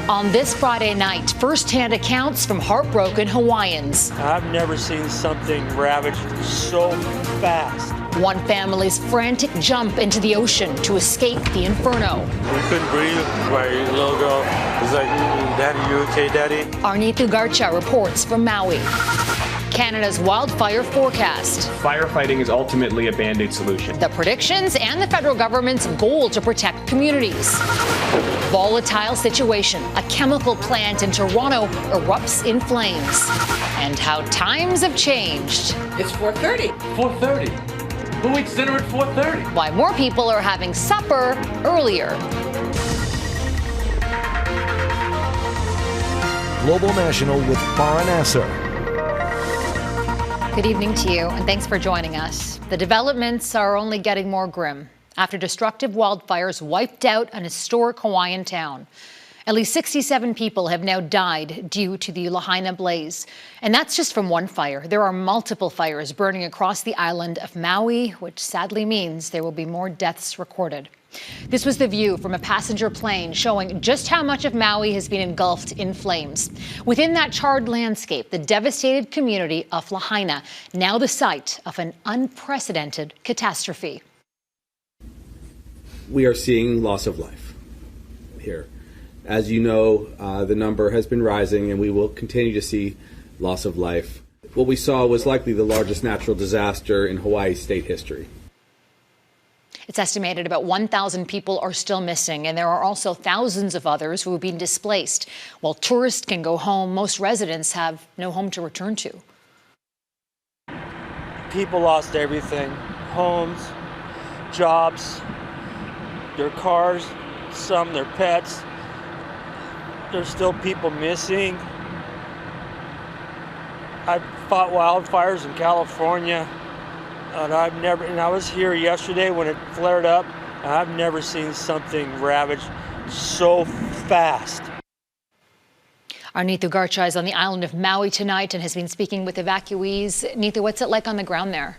On this Friday night, first-hand accounts from heartbroken Hawaiians. I've never seen something ravaged so fast. One family's frantic jump into the ocean to escape the inferno. We couldn't breathe. My little girl was like, "Daddy, you okay, Daddy?" Our Neetu Garcha reports from Maui. Canada's wildfire forecast. Firefighting is ultimately a Band-Aid solution. The predictions and the federal government's goal to protect communities. Volatile situation. A chemical plant in Toronto erupts in flames. And how times have changed. It's 4:30. 4:30? Who eats dinner at 4:30? Why more people are having supper earlier. Global National with Farah Nasser. Good evening to you, and thanks for joining us. The developments are only getting more grim after destructive wildfires wiped out an historic Hawaiian town. At least 67 people have now died due to the Lahaina blaze. And that's just from one fire. There are multiple fires burning across the island of Maui, which sadly means there will be more deaths recorded. This was the view from a passenger plane showing just how much of Maui has been engulfed in flames. Within that charred landscape, the devastated community of Lahaina, now the site of an unprecedented catastrophe. We are seeing loss of life here. As you know, the number has been rising, and we will continue to see loss of life. What we saw was likely the largest natural disaster in Hawaii state history. It's estimated about 1,000 people are still missing, and there are also thousands of others who have been displaced. While tourists can go home, most residents have no home to return to. People lost everything. Homes, jobs, their cars, some their pets. There's still people missing. I fought wildfires in California, and I was here yesterday when it flared up, and I've never seen something ravaged so fast. Our Neetu Garcha is on the island of Maui tonight and has been speaking with evacuees. Neetu, what's it like on the ground there?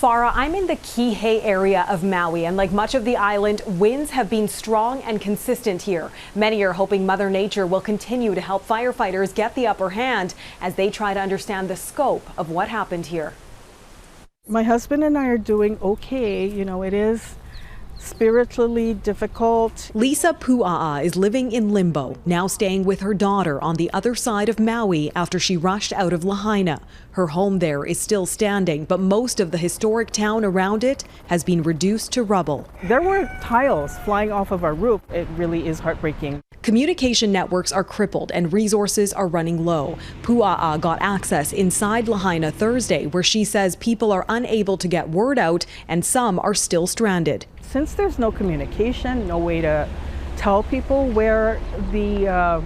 Farah, I'm in the Kihei area of Maui, and like much of the island, winds have been strong and consistent here. Many are hoping Mother Nature will continue to help firefighters get the upper hand as they try to understand the scope of what happened here. My husband and I are doing okay. You know, it is spiritually difficult. Lisa Pua'a is living in limbo, now staying with her daughter on the other side of Maui after she rushed out of Lahaina. Her home there is still standing, but most of the historic town around it has been reduced to rubble. There were tiles flying off of our roof. It really is heartbreaking. Communication networks are crippled and resources are running low. Pua'a got access inside Lahaina Thursday, where she says people are unable to get word out and some are still stranded. Since there's no communication, no way to tell people where the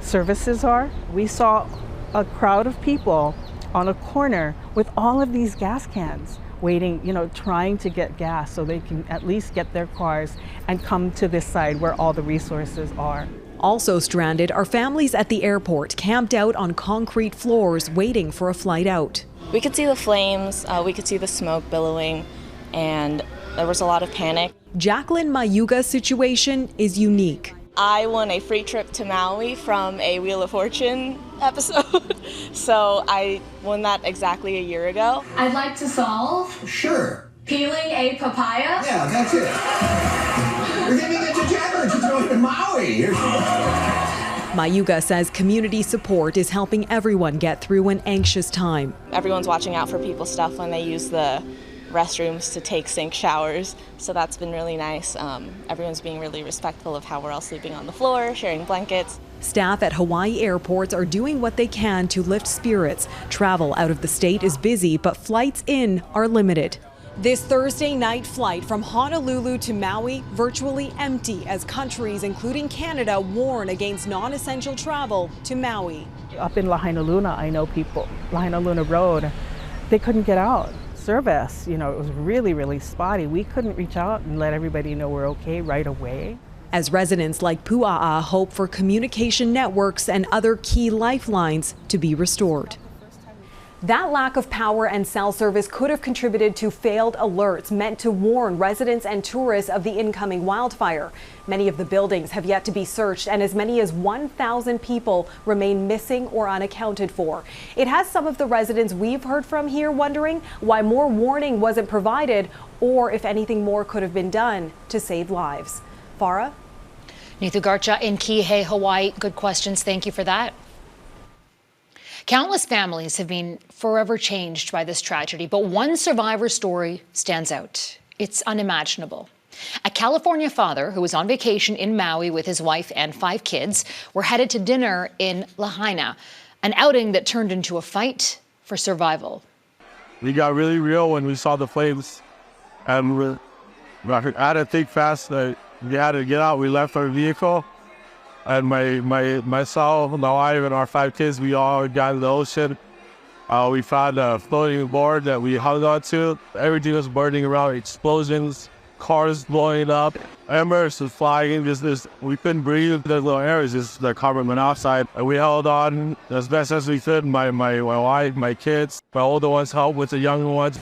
services are, we saw a crowd of people on a corner with all of these gas cans waiting, trying to get gas so they can at least get their cars and come to this side where all the resources are. Also stranded are families at the airport, camped out on concrete floors waiting for a flight out. We could see the flames, we could see the smoke billowing, and there was a lot of panic. Jacqueline Mayuga's situation is unique. I won a free trip to Maui from a Wheel of Fortune episode, so I won that exactly a year ago. I'd like to solve. Sure. Peeling a papaya. Yeah, that's it. We're giving it to Jacqueline. She's going to Maui. Here she goes. Mayuga says community support is helping everyone get through an anxious time. Everyone's watching out for people's stuff when they use the restrooms to take sink showers, so that's been really nice. Everyone's being really respectful of how we're all sleeping on the floor, sharing blankets. Staff at Hawaii airports are doing what they can to lift spirits. Travel out of the state is busy, but flights in are limited. This Thursday night flight from Honolulu to Maui virtually empty as countries, including Canada, warn against non-essential travel to Maui. Up in Lahaina Luna, I know people, Lahaina Luna Road, they couldn't get out. Service, it was really, really spotty. We couldn't reach out and let everybody know we're okay right away. As residents like Pua'a hope for communication networks and other key lifelines to be restored. That lack of power and cell service could have contributed to failed alerts meant to warn residents and tourists of the incoming wildfire. Many of the buildings have yet to be searched, and as many as 1,000 people remain missing or unaccounted for. It has some of the residents we've heard from here wondering why more warning wasn't provided or if anything more could have been done to save lives. Farah? Neetu Garcha in Kihei, Hawaii. Good questions. Thank you for that. Countless families have been forever changed by this tragedy, but one survivor story stands out. It's unimaginable. A California father who was on vacation in Maui with his wife and 5 kids were headed to dinner in Lahaina, an outing that turned into a fight for survival. We got really real when we saw the flames, and we had to think fast. We had to get out. We left our vehicle. And myself, my wife, and our 5 kids, we all got in the ocean. We found a floating board that we hung on to. Everything was burning around, explosions, cars blowing up, embers was flying. We couldn't breathe. The little areas, just the carbon monoxide. And we held on as best as we could. My wife, my kids, my older ones helped with the younger ones.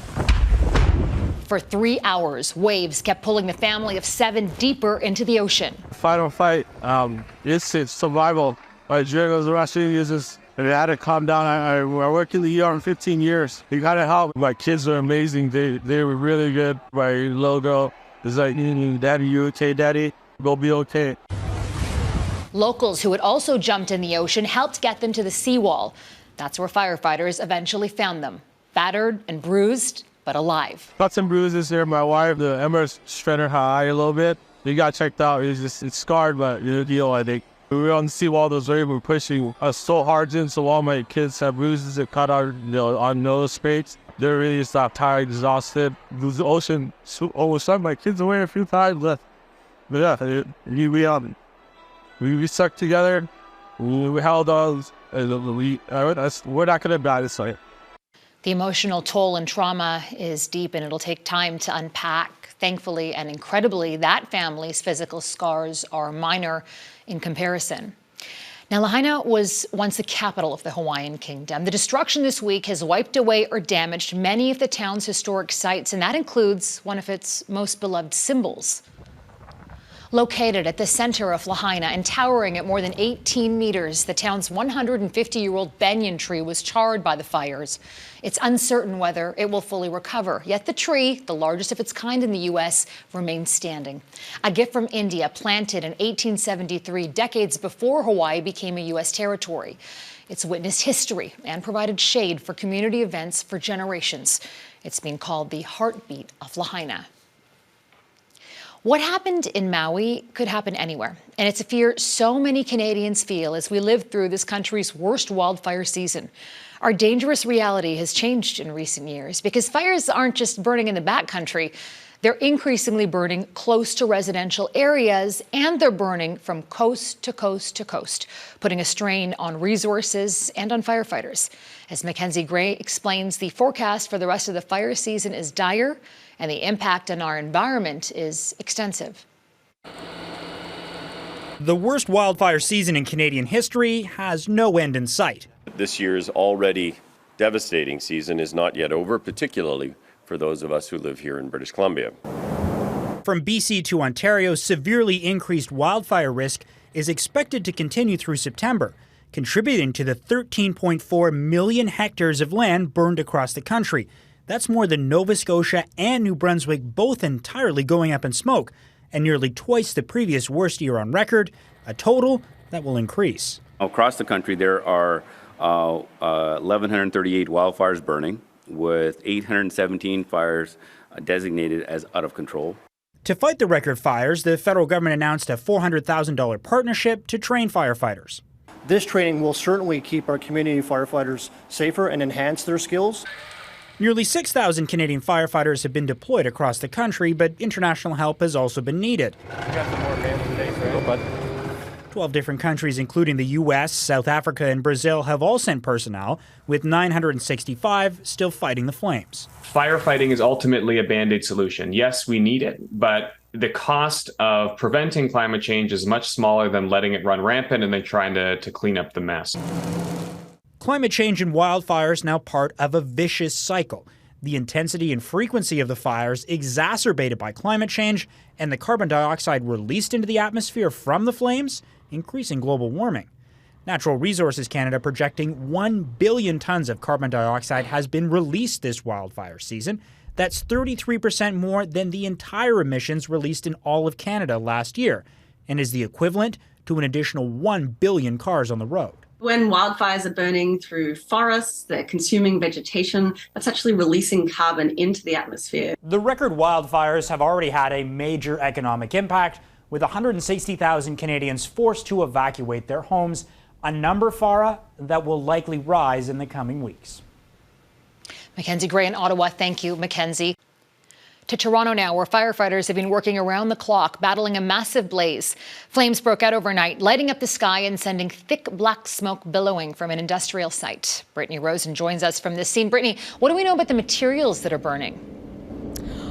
For 3 hours, waves kept pulling the family of 7 deeper into the ocean. Fight or flight, it's survival. My adrenaline was rushing. I had to calm down. I worked in the ER in 15 years. You gotta help. My kids are amazing. They were really good. My little girl is like, Daddy, you okay, Daddy? We'll be okay. Locals who had also jumped in the ocean helped get them to the seawall. That's where firefighters eventually found them, battered and bruised, but alive. Got some bruises here. My wife, the embers shredded her eye a little bit. We got checked out. It's scarred, but the deal, I think. We were on the seawall. Those waves were pushing us so hard in, so all my kids have bruises that cut out on nose space. They're really just tired, exhausted. The ocean almost swept my kids away a few times. But yeah, we stuck together. We held on. We're not going to die this way. The emotional toll and trauma is deep, and it'll take time to unpack. Thankfully and incredibly, that family's physical scars are minor in comparison. Now, Lahaina was once the capital of the Hawaiian kingdom. The destruction this week has wiped away or damaged many of the town's historic sites, and that includes one of its most beloved symbols. Located at the center of Lahaina and towering at more than 18 meters, the town's 150-year-old banyan tree was charred by the fires. It's uncertain whether it will fully recover, yet the tree, the largest of its kind in the U.S., remains standing. A gift from India, planted in 1873, decades before Hawaii became a U.S. territory. It's witnessed history and provided shade for community events for generations. It's been called the heartbeat of Lahaina. What happened in Maui could happen anywhere, and it's a fear so many Canadians feel as we live through this country's worst wildfire season. Our dangerous reality has changed in recent years because fires aren't just burning in the backcountry. They're increasingly burning close to residential areas, and they're burning from coast to coast to coast, putting a strain on resources and on firefighters. As Mackenzie Gray explains, the forecast for the rest of the fire season is dire, and the impact on our environment is extensive. The worst wildfire season in Canadian history has no end in sight. This year's already devastating season is not yet over, particularly for those of us who live here in British Columbia. From BC to Ontario, severely increased wildfire risk is expected to continue through September, contributing to the 13.4 million hectares of land burned across the country. That's more than Nova Scotia and New Brunswick both entirely going up in smoke, and nearly twice the previous worst year on record, a total that will increase. Across the country, there are 1,138 wildfires burning, with 817 fires designated as out of control. To fight the record fires, the federal government announced a $400,000 partnership to train firefighters. This training will certainly keep our community firefighters safer and enhance their skills. Nearly 6,000 Canadian firefighters have been deployed across the country, but international help has also been needed. 12 different countries, including the U.S., South Africa, and Brazil, have all sent personnel, with 965 still fighting the flames. Firefighting is ultimately a Band-Aid solution. Yes, we need it, but the cost of preventing climate change is much smaller than letting it run rampant and then trying to clean up the mess. Climate change and wildfires now part of a vicious cycle. The intensity and frequency of the fires exacerbated by climate change and the carbon dioxide released into the atmosphere from the flames, increasing global warming. Natural Resources Canada projecting 1 billion tons of carbon dioxide has been released this wildfire season. That's 33% more than the entire emissions released in all of Canada last year, and is the equivalent to an additional 1 billion cars on the road. When wildfires are burning through forests, they're consuming vegetation, that's actually releasing carbon into the atmosphere. The record wildfires have already had a major economic impact, with 160,000 Canadians forced to evacuate their homes, a number, Farah, that will likely rise in the coming weeks. Mackenzie Gray in Ottawa. Thank you, Mackenzie. To Toronto now, where firefighters have been working around the clock, battling a massive blaze. Flames broke out overnight, lighting up the sky and sending thick black smoke billowing from an industrial site. Brittany Rosen joins us from this scene. Brittany, what do we know about the materials that are burning?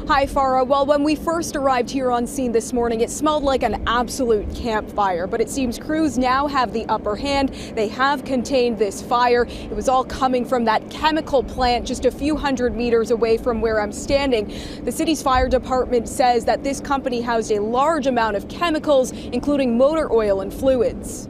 Hi, Farah. Well, when we first arrived here on scene this morning, it smelled like an absolute campfire. But it seems crews now have the upper hand. They have contained this fire. It was all coming from that chemical plant just a few hundred meters away from where I'm standing. The city's fire department says that this company housed a large amount of chemicals, including motor oil and fluids.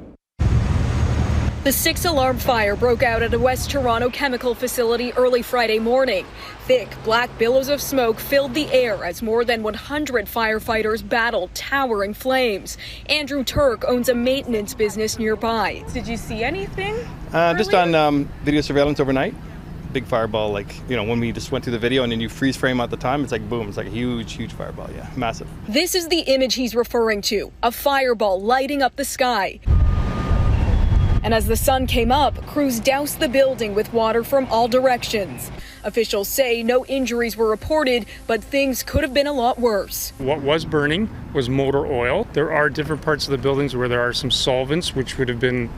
The 6-alarm fire broke out at a West Toronto chemical facility early Friday morning. Thick, black billows of smoke filled the air as more than 100 firefighters battled towering flames. Andrew Turk owns a maintenance business nearby. Did you see anything? Just on video surveillance overnight. Big fireball, like, when we just went through the video and then you freeze frame at the time, it's like boom, it's like a huge fireball, yeah, massive. This is the image he's referring to, a fireball lighting up the sky. And as the sun came up, crews doused the building with water from all directions. Officials say no injuries were reported, but things could have been a lot worse. What was burning was motor oil. There are different parts of the buildings where there are some solvents which would have been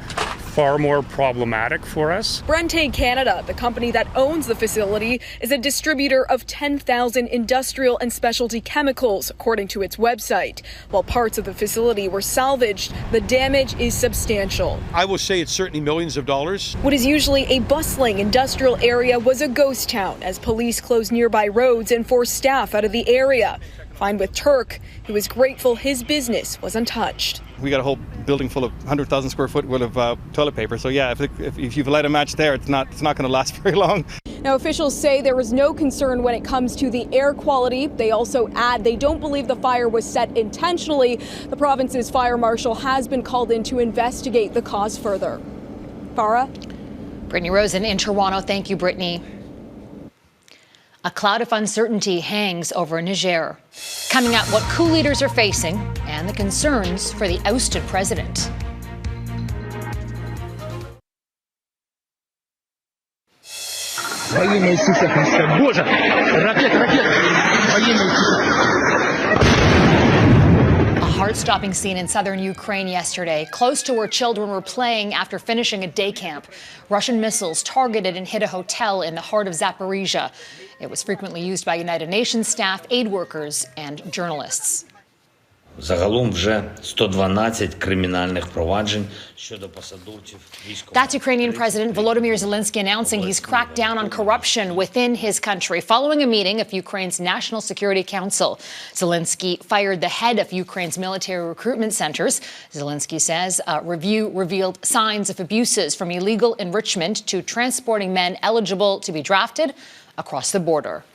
far more problematic for us. Brente Canada, the company that owns the facility, is a distributor of 10,000 industrial and specialty chemicals, according to its website. While parts of the facility were salvaged, the damage is substantial. I will say it's certainly millions of dollars. What is usually a bustling industrial area was a ghost town as police closed nearby roads and forced staff out of the area. Fine with Turk, who is grateful his business was untouched. We got a whole building full of 100,000 square foot worth of toilet paper. So yeah, if you've light a match there, it's not going to last very long. Now, officials say there is no concern when it comes to the air quality. They also add they don't believe the fire was set intentionally. The province's fire marshal has been called in to investigate the cause further. Farah? Brittany Rosen in Toronto. Thank you, Brittany. A cloud of uncertainty hangs over Niger, coming at what coup leaders are facing and the concerns for the ousted president. A heart-stopping scene in southern Ukraine yesterday, close to where children were playing after finishing a day camp. Russian missiles targeted and hit a hotel in the heart of Zaporizhia. It was frequently used by United Nations staff, aid workers, and journalists. Загалом вже 112 кримінальних проваджень щодо посадовців військових. That's Ukrainian President Volodymyr Zelensky announcing he's cracked down on corruption within his country following a meeting of Ukraine's National Security Council. Zelensky fired the head of Ukraine's military recruitment centers. Zelensky says a review revealed signs of abuses from illegal enrichment to transporting men eligible to be drafted across the border.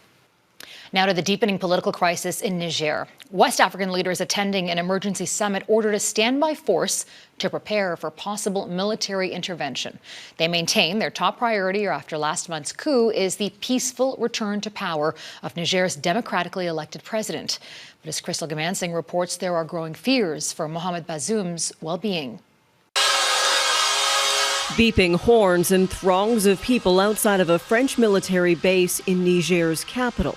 Now to the deepening political crisis in Niger. West African leaders attending an emergency summit ordered a standby force to prepare for possible military intervention. They maintain their top priority after last month's coup is the peaceful return to power of Niger's democratically elected president. But as Crystal Gamansing reports, there are growing fears for Mohamed Bazoum's well-being. Beeping horns and throngs of people outside of a French military base in Niger's capital.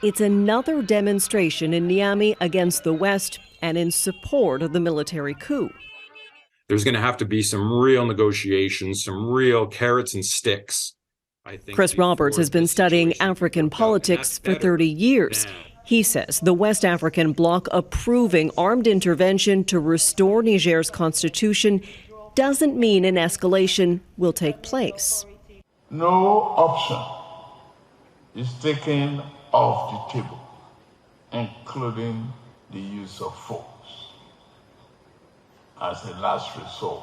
It's another demonstration in Niamey against the West and in support of the military coup. There's going to have to be some real negotiations, some real carrots and sticks. Chris Roberts has been studying African politics for 30 years. He says the West African bloc approving armed intervention to restore Niger's constitution doesn't mean an escalation will take place. No option is taken off the table, including the use of force as a last resort.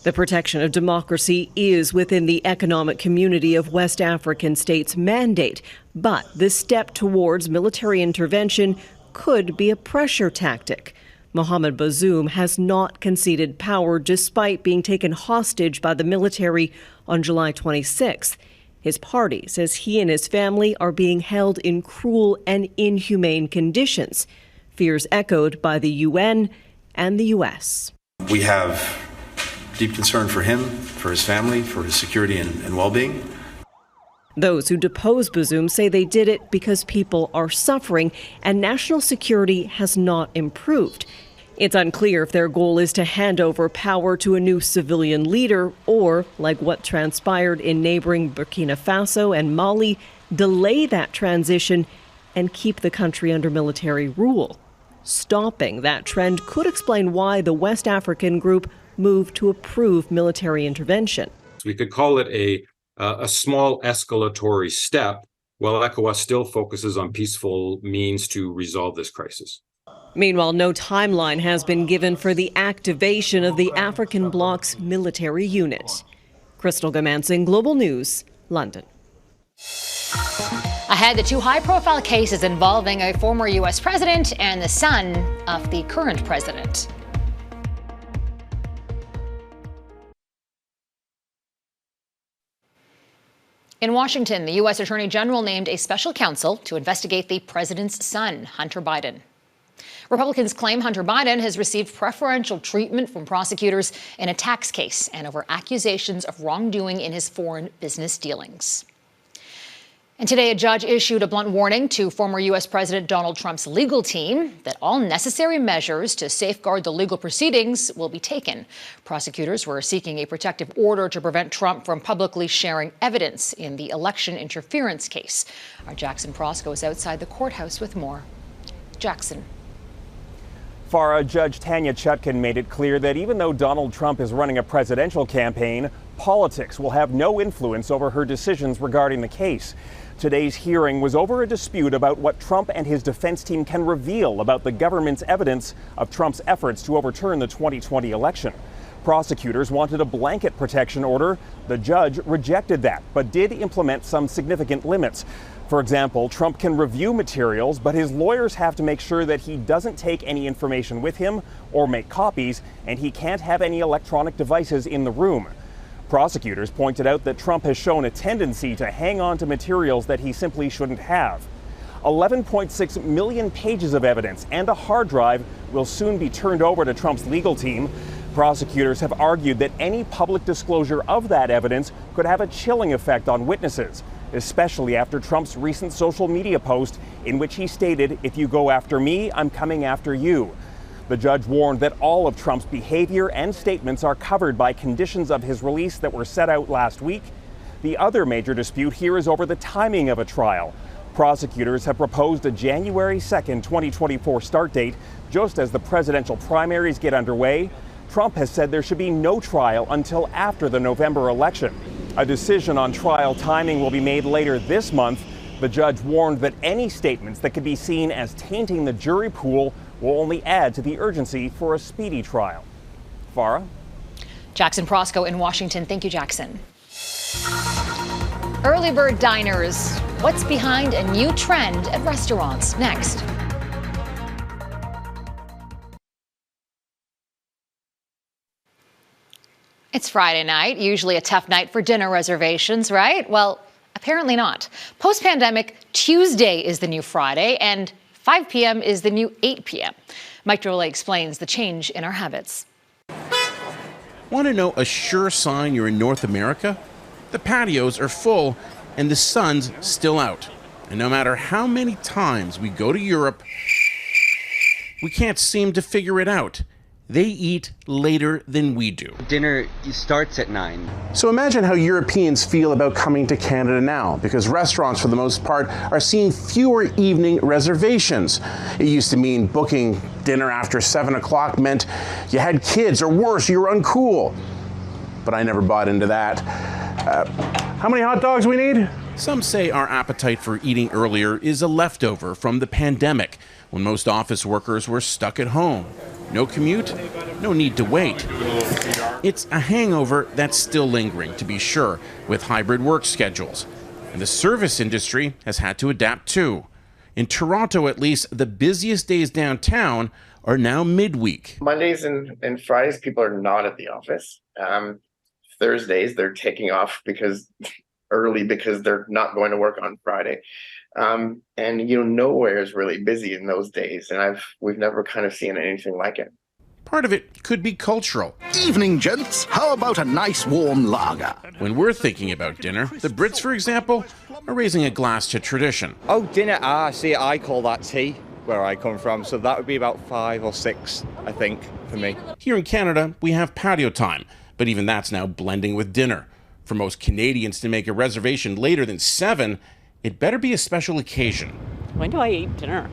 The protection of democracy is within the economic community of West African states' mandate, but this step towards military intervention could be a pressure tactic. Mohamed Bazoum has not conceded power despite being taken hostage by the military on July 26th. His party says he and his family are being held in cruel and inhumane conditions, fears echoed by the UN and the U.S. We have deep concern for him, for his family, for his security and well-being. Those who depose Bazoum say they did it because people are suffering and national security has not improved. It's unclear if their goal is to hand over power to a new civilian leader or, like what transpired in neighboring Burkina Faso and Mali, delay that transition and keep the country under military rule. Stopping that trend could explain why the West African group moved to approve military intervention. We could call it a small escalatory step, while ECOWAS still focuses on peaceful means to resolve this crisis. Meanwhile, no timeline has been given for the activation of the African bloc's military unit. Crystal Gamansing, Global News, London. Ahead, the two high-profile cases involving a former U.S. president and the son of the current president. In Washington, the U.S. Attorney General named a special counsel to investigate the president's son, Hunter Biden. Republicans claim Hunter Biden has received preferential treatment from prosecutors in a tax case and over accusations of wrongdoing in his foreign business dealings. And today, a judge issued a blunt warning to former U.S. President Donald Trump's legal team that all necessary measures to safeguard the legal proceedings will be taken. Prosecutors were seeking a protective order to prevent Trump from publicly sharing evidence in the election interference case. Our Jackson Prosco is outside the courthouse with more. Jackson. Farah, Judge Tanya Chutkan made it clear that even though Donald Trump is running a presidential campaign, politics will have no influence over her decisions regarding the case. Today's hearing was over a dispute about what Trump and his defense team can reveal about the government's evidence of Trump's efforts to overturn the 2020 election. Prosecutors wanted a blanket protection order. The judge rejected that, but did implement some significant limits. For example, Trump can review materials, but his lawyers have to make sure that he doesn't take any information with him or make copies, and he can't have any electronic devices in the room. Prosecutors pointed out that Trump has shown a tendency to hang on to materials that he simply shouldn't have. 11.6 million pages of evidence and a hard drive will soon be turned over to Trump's legal team. Prosecutors have argued that any public disclosure of that evidence could have a chilling effect on witnesses, especially after Trump's recent social media post in which he stated, "If you go after me, I'm coming after you." The judge warned that all of Trump's behavior and statements are covered by conditions of his release that were set out last week. The other major dispute here is over the timing of a trial. Prosecutors have proposed a January 2nd, 2024 start date, just as the presidential primaries get underway. Trump has said there should be no trial until after the November election. A decision on trial timing will be made later this month. The judge warned that any statements that could be seen as tainting the jury pool will only add to the urgency for a speedy trial. Farah? Jackson Prosco in Washington. Thank you, Jackson. Early bird diners. What's behind a new trend at restaurants? Next. It's Friday night, usually a tough night for dinner reservations, right? Well, apparently not. Post-pandemic, Tuesday is the new Friday, and 5 p.m. is the new 8 p.m. Mike Drolet explains the change in our habits. Want to know a sure sign you're in North America? The patios are full and the sun's still out. And no matter how many times we go to Europe, we can't seem to figure it out. They eat later than we do. Dinner starts at 9. So imagine how Europeans feel about coming to Canada now, because restaurants, for the most part, are seeing fewer evening reservations. It used to mean booking dinner after 7 o'clock meant you had kids, or worse, you were uncool. But I never bought into that. How many hot dogs we need? Some say our appetite for eating earlier is a leftover from the pandemic, when most office workers were stuck at home. No commute, no need to wait. It's a hangover that's still lingering, to be sure, with hybrid work schedules. And the service industry has had to adapt too. In Toronto, at least, the busiest days downtown are now midweek. Mondays and Fridays, people are not at the office. Thursdays, they're taking off because they're not going to work on Friday. And nowhere is really busy in those days, and we've never kind of seen anything like it. Part of it could be cultural. Evening, gents. How about a nice warm lager? When we're thinking about dinner, the Brits, for example, are raising a glass to tradition. Oh, dinner. See, I call that tea where I come from, so that would be about 5 or 6, I think, for me. Here in Canada, we have patio time, but even that's now blending with dinner. For most Canadians to make a reservation later than 7, it better be a special occasion. When do I eat dinner?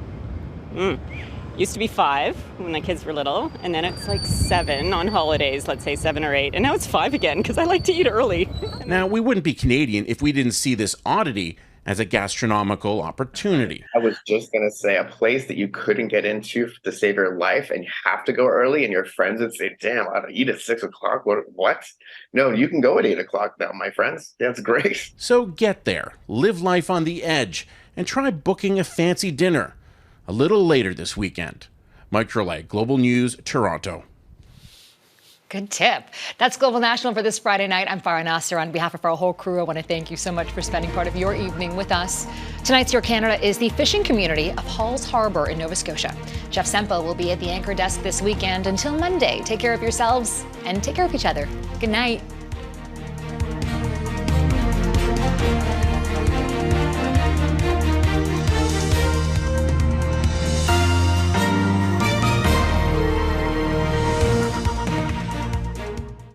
Used to be 5 when the kids were little, and then it's like 7 on holidays, let's say 7 or 8, and now it's 5 again because I like to eat early. Now, we wouldn't be Canadian if we didn't see this oddity as a gastronomical opportunity. I was just going to say, a place that you couldn't get into to save your life and you have to go early, and your friends would say, damn, I'd eat at 6 o'clock. What? No, you can go at 8 o'clock now, my friends. That's great. So get there, live life on the edge, and try booking a fancy dinner a little later this weekend. Mike Drolet, Global News, Toronto. Good tip. That's Global National for this Friday night. I'm Farah Nasser. On behalf of our whole crew, I want to thank you so much for spending part of your evening with us. Tonight's Your Canada is the fishing community of Halls Harbour in Nova Scotia. Jeff Sempo will be at the anchor desk this weekend. Until Monday, take care of yourselves and take care of each other. Good night.